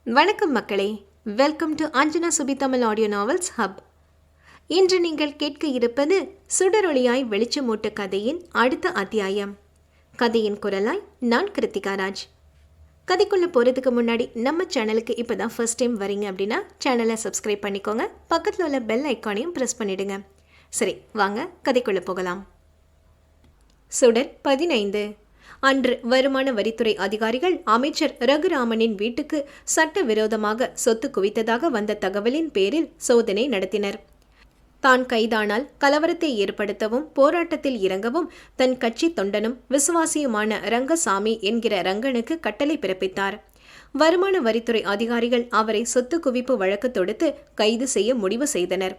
வணக்கம் மக்களே, welcome to Anjana Subi Tamil audio novels hub. இன்று நீங்கள் கேட்க இருப்பது சுடரொளியாய் வெளிச்சமூட்டு கதையின் அடுத்த அத்தியாயம். கதையின் குரலாய் நான் கிருத்திகா ராஜ். கதைக்குள்ளே போகிறதுக்கு முன்னாடி நம்ம சேனலுக்கு இப்போ தான் ஃபர்ஸ்ட் டைம் வரீங்க அப்படின்னா சேனலை சப்ஸ்கிரைப் பண்ணிக்கோங்க. பக்கத்தில் உள்ள பெல் ஐக்கானையும் ப்ரெஸ் பண்ணிவிடுங்க. சரி, வாங்க கதைக்குள்ளே போகலாம். சுடர் 15. அன்று வருமான வரித்துறை அதிகாரிகள் அமைச்சர் ரகுராமனின் வீட்டுக்கு சட்டவிரோதமாக சொத்து குவித்ததாக வந்த தகவலின் பேரில் சோதனை நடத்தினர். தான் கைதானால் கலவரத்தை ஏற்படுத்தவும் போராட்டத்தில் இறங்கவும் தன் கட்சி தொண்டனும் விசுவாசியுமான ரங்கசாமி என்கிற ரங்கனுக்கு கட்டளை பிறப்பித்தார். வருமான வரித்துறை அதிகாரிகள் அவரை சொத்து குவிப்பு வழக்கு தொடுத்து கைது செய்ய முடிவு செய்தனர்.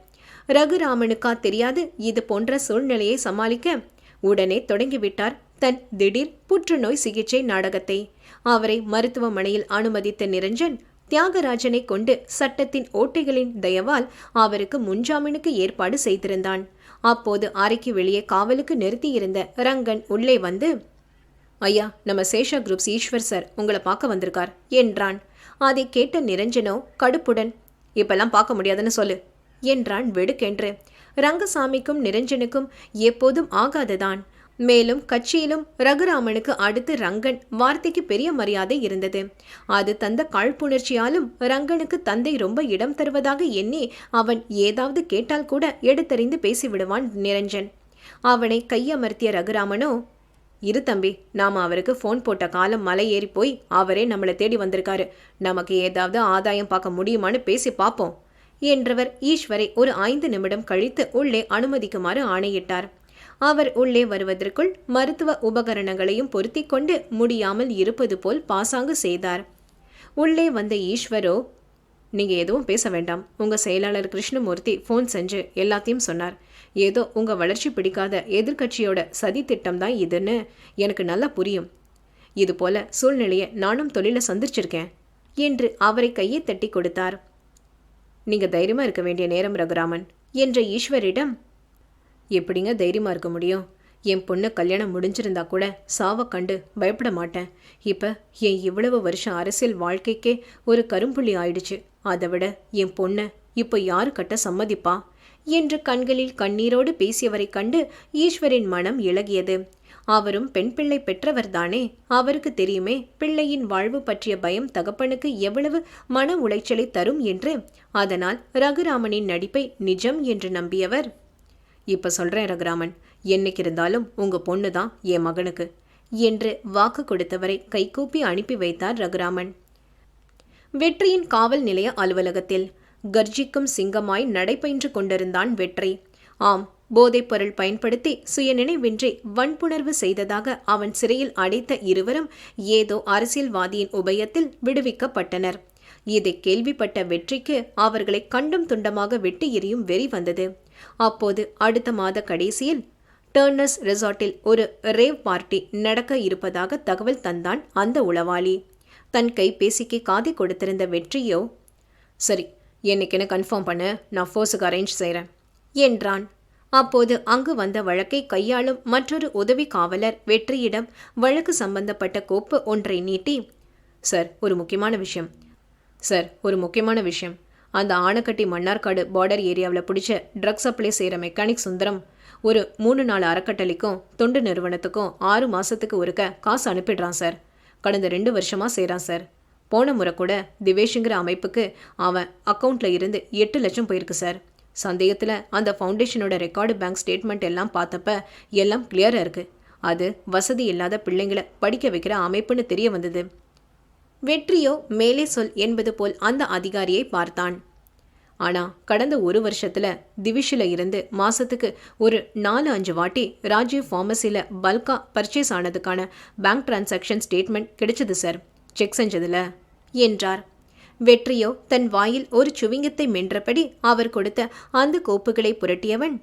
ரகுராமனுக்கா தெரியாது இது போன்ற சூழ்நிலையை சமாளிக்க உடனே தொடங்கிவிட்டார் தன் திடீர் புற்றுநோய் சிகிச்சை நாடகத்தை. அவரை மருத்துவமனையில் அனுமதித்த நிரஞ்சன் தியாகராஜனை கொண்டு சட்டத்தின் ஓட்டைகளின் தயவால் அவருக்கு முன்ஜாமீனுக்கு ஏற்பாடு செய்திருந்தான். அப்போது அறைக்கு வெளியே காவலுக்கு நிறுத்தியிருந்த ரங்கன் உள்ளே வந்து, ஐயா, நம்ம சேஷா குரூப்ஸ் ஈஸ்வர் சார் உங்களை பார்க்க வந்திருக்கார் என்றான். அதை கேட்ட நிரஞ்சனோ கடுப்புடன், இப்பெல்லாம் பார்க்க முடியாதுன்னு சொல்லு என்றான் வெடுக்கென்று. ரங்கசாமிக்கும் நிரஞ்சனுக்கும் எப்போதும் ஆகாததான். மேலும் கட்சியிலும் ரகுராமனுக்கு அடுத்து ரங்கன் வார்த்தைக்கு பெரிய மரியாதை இருந்தது. அது தந்த காழ்ப்புணர்ச்சியாலும் ரங்கனுக்கு தந்தை ரொம்ப இடம் தருவதாக எண்ணி அவன் ஏதாவது கேட்டால் கூட எடுத்தறிந்து பேசிவிடுவான் நிரஞ்சன். அவனை கையமர்த்திய ரகுராமனோ, இரு தம்பி, நாம் அவருக்கு ஃபோன் போட்ட காலம் மலை ஏறி போய் அவரே நம்மளை தேடி வந்திருக்காரு. நமக்கு ஏதாவது ஆதாயம் பார்க்க முடியுமான்னு பேசி பார்ப்போம் என்றவர் ஈஸ்வரை ஒரு 5 நிமிடம் கழித்து உள்ளே அனுமதிக்குமாறு ஆணையிட்டார். அவர் உள்ளே வருவதற்குள் மருத்துவ உபகரணங்களையும் பொருத்தி கொண்டு முடியாமல் இருப்பது போல் பாசாங்கு செய்தார். உள்ளே வந்த ஈஸ்வரோ, நீங்க எதுவும் பேச வேண்டாம், உங்க செயலாளர் கிருஷ்ணமூர்த்தி ஃபோன் செஞ்சு எல்லாத்தையும் சொன்னார். ஏதோ உங்க வளர்ச்சி பிடிக்காத எதிர்கட்சியோட சதி திட்டம் தான் இதுன்னு எனக்கு நல்லா புரியும். இது போல சூழ்நிலையை நானும் தொழில சந்திச்சிருக்கேன் என்று அவரை கையை தட்டி கொடுத்தார். நீங்க தைரியமா இருக்க வேண்டிய நேரம் ரகுராமன் என்ற ஈஸ்வரிடம், எப்படிங்க தைரியமா இருக்க முடியும்? என் பொண்ணு கல்யாணம் முடிஞ்சிருந்தா கூட சாவை கண்டு பயப்பட மாட்டேன். இப்ப என் இவ்வளவு வருஷம் அரசியல் வாழ்க்கைக்கே ஒரு கரும்புள்ளி ஆயிடுச்சு. அதை விட என் பொண்ணை இப்போ யாரு கட்ட சம்மதிப்பா என்று கண்களில் கண்ணீரோடு பேசியவரை கண்டு ஈஸ்வரின் மனம் இளகியது. அவரும் பெண் பிள்ளை பெற்றவர்தானே, அவருக்கு தெரியுமே பிள்ளையின் வாழ்வு பற்றிய பயம் தகப்பனுக்கு எவ்வளவு மன உளைச்சலை தரும் என்று. அதனால் ரகுராமனின் நடிப்பை நிஜம் என்று நம்பியவர், இப்ப சொல்றேன் ரகுராமன், என்னைக்கு இருந்தாலும் உங்க பொண்ணு தான் என் மகனுக்கு என்று வாக்கு கொடுத்தவரை கைகூப்பி அனுப்பி வைத்தார் ரகுராமன். வெற்றியின் காவல் நிலைய அலுவலகத்தில் கர்ஜிக்கும் சிங்கமாய் நடைபயின்று கொண்டிருந்தான் வெற்றி. ஆம், போதைப்பொருள் பயன்படுத்தி சுயநினைவின்றி வன்புணர்வு செய்ததாக அவன் சிறையில் அடைத்த இருவரும் ஏதோ அரசியல்வாதியின் உபயத்தில் விடுவிக்கப்பட்டனர். இதை கேள்விப்பட்ட வெற்றிக்கு அவர்களை கண்டும் துண்டமாக வெட்டி எறியும் வெறி வந்தது. அப்போது அடுத்த மாத கடைசியில் டர்னர்ஸ் ரிசார்ட்டில் ஒரு ரேவ் பார்ட்டி நடக்க இருப்பதாக தகவல் தந்தான் அந்த உளவாளி. தன் கைபேசிக்கு காதை கொடுத்திருந்த வெற்றியோ, சரி, என்னைக்குன்னு கன்ஃபார்ம் பண்ண, நான் ஃபோர்ஸுக்கு அரேஞ்ச் செய்கிறேன் என்றான். அப்போது அங்கு வந்த வழக்கை கையாளும் மற்றொரு உதவி காவலர் வெற்றியிடம் வழக்கு சம்பந்தப்பட்ட கோப்பு ஒன்றை நீட்டி, சார், ஒரு முக்கியமான விஷயம். அந்த ஆனக்கட்டி மன்னார்காடு பார்டர் ஏரியாவில் பிடிச்ச ட்ரக் சப்ளை செய்கிற மெக்கானிக் சுந்தரம் ஒரு 3-4 அறக்கட்டளைக்கும் தொண்டு நிறுவனத்துக்கும் 6 மாதத்துக்கு ஒருக்க காசு அனுப்பிடுறான் சார். கடந்த 2 வருஷமாக செய்கிறான் சார். போன முறை கூட திவேஷுங்கிற அமைப்புக்கு அவன் அக்கௌண்ட்டில் இருந்து 8 லட்சம் போயிருக்கு சார். சந்தேகத்தில் அந்த ஃபவுண்டேஷனோட ரெக்கார்டு பேங்க் ஸ்டேட்மெண்ட் எல்லாம் பார்த்தப்ப எல்லாம் கிளியராக இருக்குது. அது வசதி இல்லாத பிள்ளைங்களை படிக்க வைக்கிற அமைப்புன்னு தெரிய வந்தது. வெற்றியோ மேலே சொல் என்பது போல் அந்த அதிகாரியை பார்த்தான். ஆனால் கடந்த 1 வருஷத்தில் திவிஷில் இருந்து மாதத்துக்கு ஒரு 4-5 வாட்டி ராஜீவ் ஃபார்மசியில் பல்கா பர்ச்சேஸ் ஆனதுக்கான பேங்க் டிரான்சாக்ஷன் ஸ்டேட்மெண்ட் கிடைச்சது சார், செக் செஞ்சதில் என்றார். வெற்றியோ தன் வாயில் ஒரு சுவிங்கத்தை மென்றபடி அவர் கொடுத்த அந்த கோப்புகளை புரட்டியவன்,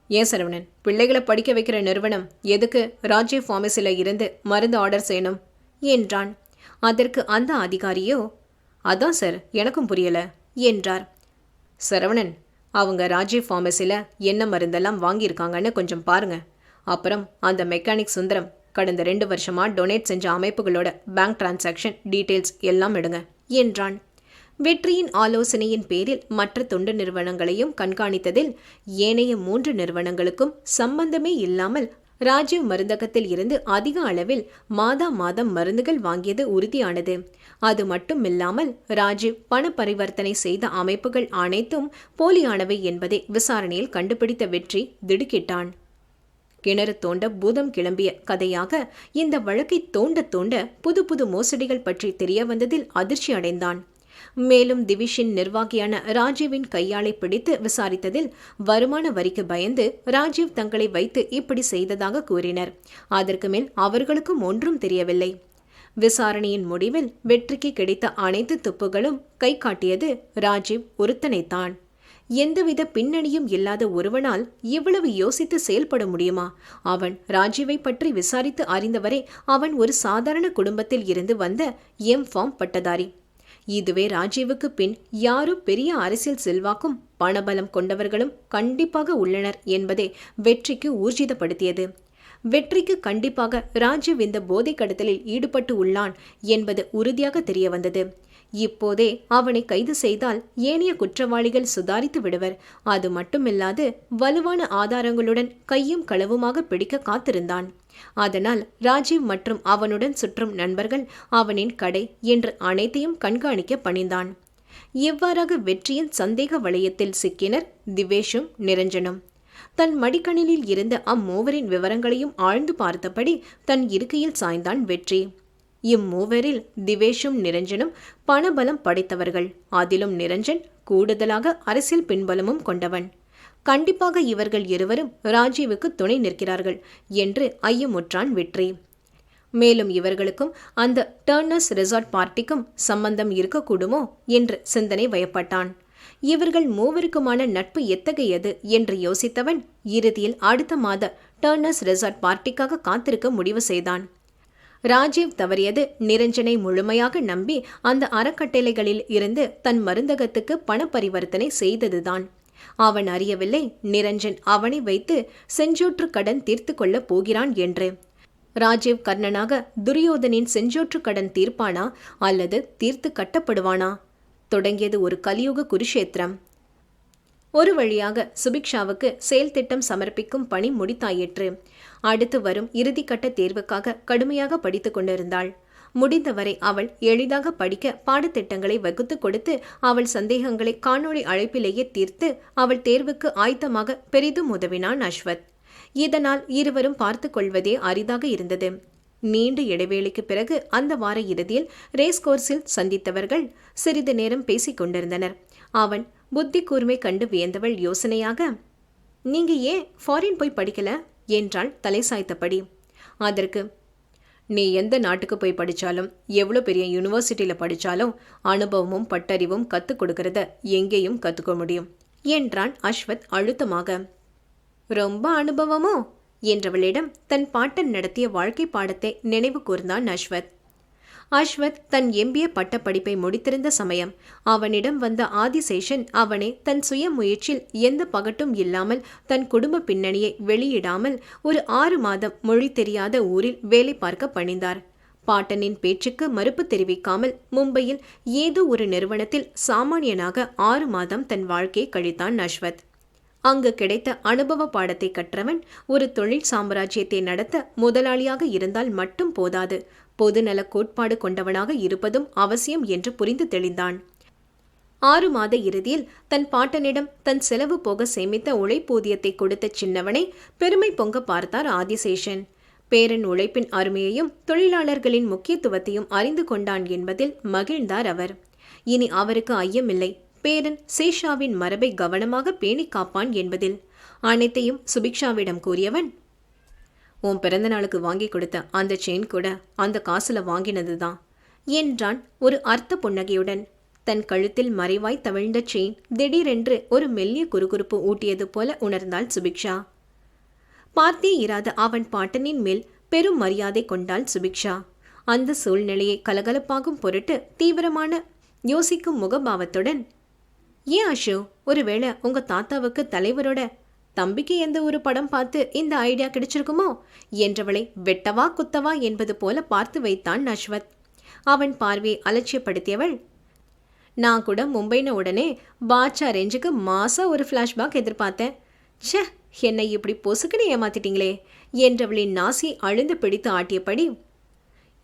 ஏன் சரவணன், பிள்ளைகளை படிக்க வைக்கிற நிறுவனம் எதுக்கு ராஜீவ் ஃபார்மசியில் இருந்து மருந்து ஆர்டர் செய்யணும் என்றான். அதற்கு அந்த அதிகாரியோ, அதான் சார், எனக்கும் புரியல என்றார். சரவணன், அவங்க ராஜீவ் ஃபார்மசியில் என்ன மருந்தெல்லாம் வாங்கியிருக்காங்கன்னு கொஞ்சம் பாருங்க. அப்புறம் அந்த மெக்கானிக் சுந்தரம் கடந்த 2 வருஷமாக டொனேட் செஞ்ச அமைப்புகளோட பேங்க் டிரான்சாக்ஷன் டீட்டெயில்ஸ் எல்லாம் எடுங்க என்றான். வெற்றியின் ஆலோசனையின் பேரில் மற்ற தொண்டு நிறுவனங்களையும் கண்காணித்ததில் ஏனைய 3 நிறுவனங்களுக்கும் சம்பந்தமே இல்லாமல் ராஜீவ் மருந்தகத்தில் இருந்து அதிக அளவில் மாதம் மருந்துகள் வாங்கியது உறுதியானது. அது மட்டுமில்லாமல் ராஜீவ் பண பரிவர்த்தனை செய்த அமைப்புகள் அனைத்தும் போலியானவை என்பதை விசாரணையில் கண்டுபிடித்த வெற்றி திடுக்கிட்டான். கிணறு தோண்ட பூதம் கிளம்பிய கதையாக இந்த வழக்கை தோண்ட தோண்ட புது புது மோசடிகள் பற்றி தெரிய வந்ததில் அதிர்ச்சி அடைந்தான். மேலும் டிவிஷன் நிர்வாகியான ராஜீவின் கையாளை பிடித்து விசாரித்ததில் வருமான வரிக்கு பயந்து ராஜீவ் தங்களை வைத்து இப்படி செய்ததாக கூறினர். அதற்கு மேல் அவர்களுக்கும் ஒன்றும் தெரியவில்லை. விசாரணையின் முடிவில் வெற்றிக்கு கிடைத்த அனைத்து துப்புகளும் கை காட்டியது ராஜீவ் ஒருத்தனைத்தான். எந்தவித பின்னணியும் இல்லாத ஒருவனால் இவ்வளவு யோசித்து செயல்பட முடியுமா? அவன் ராஜீவை பற்றி விசாரித்து அறிந்தவரை அவன் ஒரு சாதாரண குடும்பத்தில் இருந்து வந்த M.Pharm பட்டதாரி. இதுவே ராஜீவுக்கு பின் யாரோ பெரிய அரசியல் செல்வாக்கும் பணபலம் கொண்டவர்களும் கண்டிப்பாக உள்ளனர் என்பதை வெற்றிக்கு ஊர்ஜிதப்படுத்தியது. வெற்றிக்கு கண்டிப்பாக ராஜீவ் இந்த போதை கடத்தலில் ஈடுபட்டு உள்ளான் என்பது உறுதியாக தெரிய வந்தது. இப்போதே அவனை கைது செய்தால் ஏனைய குற்றவாளிகள் சுதாரித்து விடுவர். அது மட்டுமில்லாது வலுவான ஆதாரங்களுடன் கையும் களவுமாக பிடிக்க காத்திருந்தான். அதனால் ராஜீவ் மற்றும் அவனுடன் சுற்றும் நண்பர்கள் அவனின் கடை என்று அனைத்தையும் கண்காணிக்க பணிந்தான். இவ்வாறாக வெற்றியின் சந்தேக வளையத்தில் சிக்கினர் திவேஷும் நிரஞ்சனும். தன் மடிக்கணிலில் இருந்த அம்மூவரின் விவரங்களையும் ஆழ்ந்து பார்த்தபடி தன் இருக்கையில் சாய்ந்தான் வெற்றி. இம்மூவரில் திவேஷும் நிரஞ்சனும் பணபலம் படைத்தவர்கள். அதிலும் நிரஞ்சன் கூடுதலாக அரசியல் பின்பலமும் கொண்டவன். கண்டிப்பாக இவர்கள் இருவரும் ராஜீவுக்கு துணை நிற்கிறார்கள் என்று ஐயமுற்றான் வெற்றி. மேலும் இவர்களுக்கும் அந்த டர்னர்ஸ் ரெசார்ட் பார்ட்டிக்கும் சம்பந்தம் இருக்கக்கூடுமோ என்று சிந்தனை வயப்பட்டான். இவர்கள் மூவருக்குமான நட்பு எத்தகையது என்று யோசித்தவன் இறுதியில் அடுத்த மாத டர்னர்ஸ் ரெசார்ட் பார்ட்டிக்காக காத்திருக்க முடிவு செய்தான். ராஜீவ் தவறியது நிரஞ்சனை முழுமையாக நம்பி அந்த அறக்கட்டளைகளில் இருந்து தன் மருந்தகத்துக்கு பண பரிவர்த்தனை செய்ததுதான். அவன் அறியவில்லை நிரஞ்சன் அவனை வைத்து செஞ்சோற்று கடன் தீர்த்து கொள்ளப் போகிறான் என்று. ராஜீவ் கர்ணனாக துரியோதனின் செஞ்சோற்று கடன் தீர்ப்பானா அல்லது தீர்த்து கட்டப்படுவானா? தொடங்கியது ஒரு கலியுக குருஷேத்திரம். ஒரு வழியாக சுபிக்ஷாவுக்கு செயல் திட்டம் சமர்ப்பிக்கும் பணி முடித்தாயிற்று. அடுத்து வரும் இறுதிக்கட்ட தேர்வுக்காக கடுமையாக படித்து கொண்டிருந்தாள். முடிந்தவரை அவள் எளிதாக படிக்க பாடத்திட்டங்களை வகுத்து கொடுத்து அவள் சந்தேகங்களை காணொளி அழைப்பிலேயே தீர்த்து அவள் தேர்வுக்கு ஆயத்தமாக பெரிதும் உதவினான் அஸ்வத். இதனால் இருவரும் பார்த்து கொள்வதே அரிதாக இருந்தது. நீண்ட இடைவேளைக்கு பிறகு அந்த வார இறுதியில் ரேஸ் கோர்ஸில் சந்தித்தவர்கள் சிறிது நேரம் பேசிக் கொண்டிருந்தனர். அவன் புத்தி கூர்மை கண்டு வியந்தவள் யோசனையாக, நீங்க ஏன் ஃபாரின் போய் படிக்கல என்றாள் தலை சாய்த்தபடி. அதற்கு, நீ எந்த நாட்டுக்கு போய் படித்தாலும் எவ்வளோ பெரிய யூனிவர்சிட்டியில் படித்தாலும் அனுபவமும் பட்டறிவும் கற்றுக் கொடுக்கறத எங்கேயும் கற்றுக்க முடியும் என்றான் அஸ்வத் அழுத்தமாக. ரொம்ப அனுபவமோ என்றவளிடம் தன் பாட்டன் நடத்திய வாழ்க்கை பாடத்தை நினைவு கூர்ந்தான் அஸ்வத். அஸ்வத் தன் MBA பட்டப்படிப்பை முடித்திருந்த சமயம் அவனிடம் வந்த ஆதிசேஷன் அவனை தன் சுய முயற்சியில் எந்த பகட்டும் இல்லாமல் தன் குடும்ப பின்னணியை வெளியிடாமல் ஒரு 6 மாதம் மொழி தெரியாத ஊரில் வேலை பார்க்க பணிந்தார். பாட்டனின் பேச்சுக்கு மறுப்பு தெரிவிக்காமல் மும்பையில் ஏதோ ஒரு நிறுவனத்தில் சாமானியனாக 6 மாதம் தன் வாழ்க்கையை கழித்தான் அஸ்வத். அங்கு கிடைத்த அனுபவ பாடத்தை கற்றவன் ஒரு தொழில் சாம்ராஜ்யத்தை நடத்த முதலாளியாக இருந்தால் மட்டும் போதாது, பொதுநல கோட்பாடு கொண்டவனாக இருப்பதும் அவசியம் என்று புரிந்து தெளிந்தான். 6 மாத இறுதியில் தன் பாட்டனிடம் தன் செலவு போக சேமித்த உழைப்பூதியத்தை கொடுத்த சின்னவனை பெருமை பொங்க பார்த்தார் ஆதிசேஷன். பேரன் உழைப்பின் அருமையையும் தொழிலாளர்களின் முக்கியத்துவத்தையும் அறிந்து கொண்டான் என்பதில் மகிழ்ந்தார் அவர். இனி அவருக்கு ஐயமில்லை, பேரன் சேஷாவின் மரபை கவனமாக பேணி காப்பான் என்பதில். அனைத்தையும் சுபிக்ஷாவிடம் கூறியவன், உன் பிறந்த நாளுக்கு வாங்கி கொடுத்த அந்த செயின் கூட அந்த காசுல வாங்கினதுதான் என்றான் ஒரு அர்த்த புன்னகையுடன். தன் கழுத்தில் மறைவாய் தவிழ்ந்த செயின் திடீரென்று ஒரு மெல்லிய குறுகுறுப்பு ஊட்டியது போல உணர்ந்தாள் சுபிக்ஷா. பார்த்தே இராத அவன் பாட்டனின் மேல் பெரும் மரியாதை கொண்டாள் சுபிக்ஷா. அந்த சூழ்நிலையை கலகலப்பாகும் பொருட்டு தீவிரமான யோசிக்கும் முகபாவத்துடன், ஏன் அஷு, ஒருவேளை உங்க தாத்தாவுக்கு தலைவரோட தம்பிக்கு எந்த ஒரு படம் பார்த்து இந்த ஐடியா கிடைச்சிருக்குமோ என்றவளை வெட்டவா குத்தவா என்பது போல பார்த்து வைத்தான் அஸ்வத். அவன் பார்வையை அலட்சியப்படுத்தியவள், நான் கூட மும்பைன உடனே பாட்சா ரேஞ்சுக்கு மாசா ஒரு ஃப்ளாஷ்பேக் எதிர்பார்த்தேன். ச்சே, என்னை இப்படி பொசுக்குன்னு ஏமாத்திட்டீங்களே என்றவளின் நாசியை அழுந்து பிடித்து ஆட்டியபடி,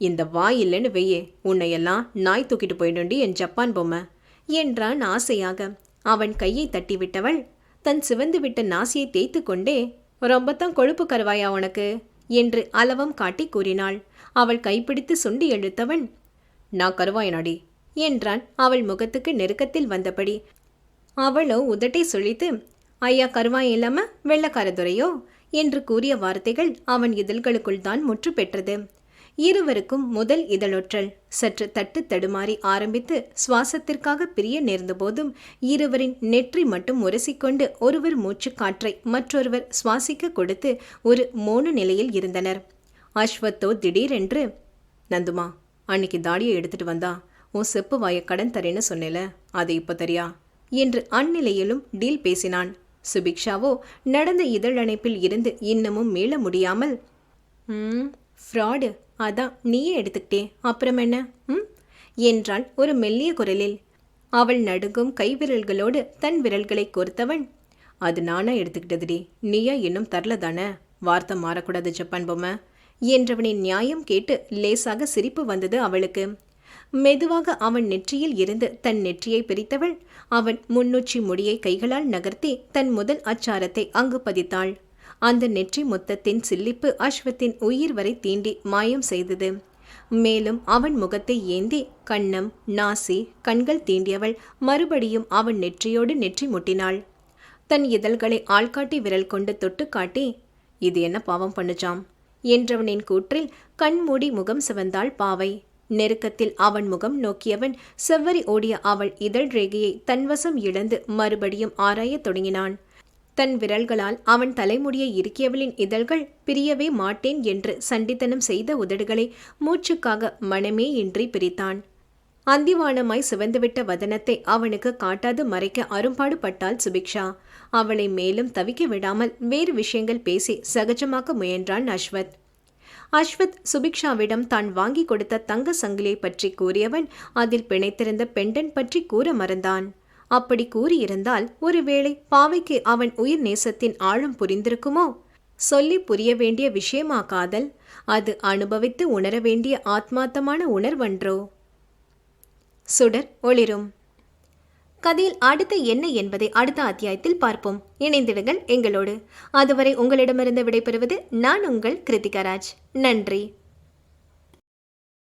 இந்த வாய் இல்லைன்னு வெய்யே, உன்னையெல்லாம் நாய் தூக்கிட்டு போயிடுண்டி என் ஜப்பான் பொம்மை என்றான் ஆசையாக. அவன் கையை தட்டிவிட்டவள் தன் சிவந்து விட்ட நாசியை தேய்த்து கொண்டே, ரொம்பத்தான் கொழுப்பு கருவாயா உனக்கு என்று அளவம் காட்டி கூறினாள். அவள் கைப்பிடித்து சுண்டி எழுத்தவன், நான் கருவாயனாடி என்றான் அவள் முகத்துக்கு நெருக்கத்தில் வந்தபடி. அவளோ உதட்டை சுழித்து, ஐயா கருவாய் இல்லாம வெள்ளக்காரதுரையோ என்று கூறிய வார்த்தைகள் அவன் இதழ்களுக்குள் தான் முற்று பெற்றது. இருவருக்கும் முதல் இதழொற்றல் சற்று தட்டு தடுமாறி ஆரம்பித்து சுவாசத்திற்காக பிரிய நேர்ந்த போதும் இருவரின் நெற்றி மட்டும் உரசிக்கொண்டு ஒருவர் மூச்சு காற்றை மற்றொருவர் சுவாசிக்க கொடுத்து ஒரு மோன நிலையில் இருந்தனர். அஸ்வத்தோ திடீரென்று, நந்துமா, அன்னைக்கு தாடியை எடுத்துட்டு வந்தா உன் செப்பு வாய கடன் தரேன்னு சொன்னேல, அது இப்ப தரியா என்று அந்நிலையிலும் டீல் பேசினான். சுபிக்ஷாவோ நடந்த இதழணைப்பில் இருந்து இன்னமும் மீள முடியாமல், ஃப்ராடு, அதான் நீயே எடுத்துக்கிட்டே, அப்புறம் என்ன என்றாள் ஒரு மெல்லிய குரலில். அவள் நடுங்கும் கைவிரல்களோடு தன் விரல்களை கோர்த்தவன், அது நானா எடுத்துக்கிட்டதுடி, நீயா இன்னும் தரல தானே, வார்த்தை மாறக்கூடாது ஜப்பான் பொம்மை என்றவனின் நியாயம் கேட்டு லேசாக சிரிப்பு வந்தது அவளுக்கு. மெதுவாக அவன் நெற்றியில் இருந்து தன் நெற்றியை பிரித்தவள் அவன் முன்னுச்சி முடியை கைகளால் நகர்த்தி தன் முதல் அச்சாரத்தை அங்கு பதித்தாள். அந்த நெற்றி முத்தத்தின் சில்லிப்பு அஸ்வத்தின் உயிர் வரை தீண்டி மாயம் செய்தது. மேலும் அவன் முகத்தை ஏந்தி கன்னம் நாசி கண்கள் தீண்டியவள் மறுபடியும் அவன் நெற்றியோடு நெற்றி முட்டினாள். தன் இதழ்களை ஆள்காட்டி விரல் கொண்டு தொட்டு காட்டி, இது என்ன பாவம் பண்ணுச்சாம் என்றவனின் கூற்றில் கண்மூடி முகம் சிவந்தாள் பாவை. நெருக்கத்தில் அவன் முகம் நோக்கியவன் செவ்வரி ஓடிய அவள் இதழ் ரேகையை தன்வசம் இழந்து மறுபடியும் ஆராயத் தொடங்கினான். தன் விரல்களால் அவன் தலைமுடியை இறுக்கியவளின் இதழ்கள் பிரியவே மாட்டேன் என்று சண்டித்தனம் செய்த உதடுகளை மூச்சுக்காக மனமே இன்றி பிரித்தான். அந்திவானமாய் சிவந்துவிட்ட வதனத்தை அவனுக்கு காட்டாது மறைக்க அரும்பாடு பட்டாள் சுபிக்ஷா. அவளை மேலும் தவிக்க விடாமல் வேறு விஷயங்கள் பேசி சகஜமாக்க முயன்றான் அஸ்வத். அஸ்வத் சுபிக்ஷாவிடம் தான் வாங்கி கொடுத்த தங்க சங்கிலியை பற்றி கூறியவன் அதில் பிணைத்திருந்த பெண்டன் பற்றி கூற மறந்தான். அப்படி கூறியிருந்தால் ஒருவேளை பாவைக்கு அவன் உயிர் நேசத்தின் ஆழம் புரிந்திருக்குமோ? சொல்லி புரிய வேண்டிய விஷயமா காதல்? அது அனுபவித்து உணர வேண்டிய ஆத்மார்த்தமான உணர்வன்றோ? சுடர் ஒளிரும். கதையில் அடுத்து என்ன என்பதை அடுத்த அத்தியாயத்தில் பார்ப்போம். இணைந்திடுங்கள் எங்களோடு. அதுவரை உங்களிடமிருந்து விடைபெறுவது நான் உங்கள் கிருத்திகா ராஜ். நன்றி.